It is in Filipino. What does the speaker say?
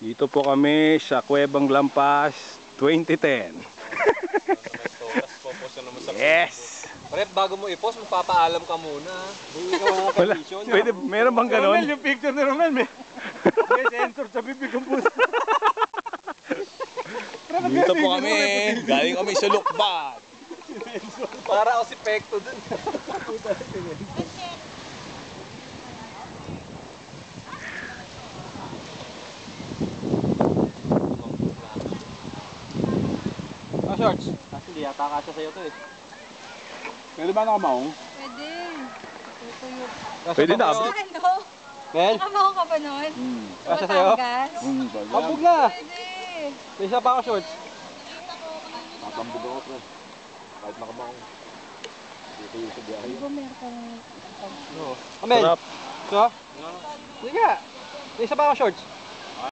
Dito po kami sa Cuevang Lampas 2010. Yes! Pre, bago mo i-post, magpapaalam ka muna. Hindi ka mga Wala. permission. Pwede, meron bang ganon? Romel, yung picture ni Romel, may sensor sa bibig ng puso. Dito po kami. Galing kami sa Lukban. Para ako si Pekto dun. Ah, shorts. Hindi yata kasya sa'yo to eh. Pwede ba nakamaong? Pwede. Tutuyo. Pwede na. Ano? Mel? Nakamaho ka ba nun? Kasya sa'yo? Batangas? Pabog na. Pwede. May isa pa ako shorts. Nakambog ako, pre. Kahit nakamaong. Dito yung sa biyahe. Di ba meron kang... Amel? Sarap. Ito? Sige nga. May isa pa ako shorts.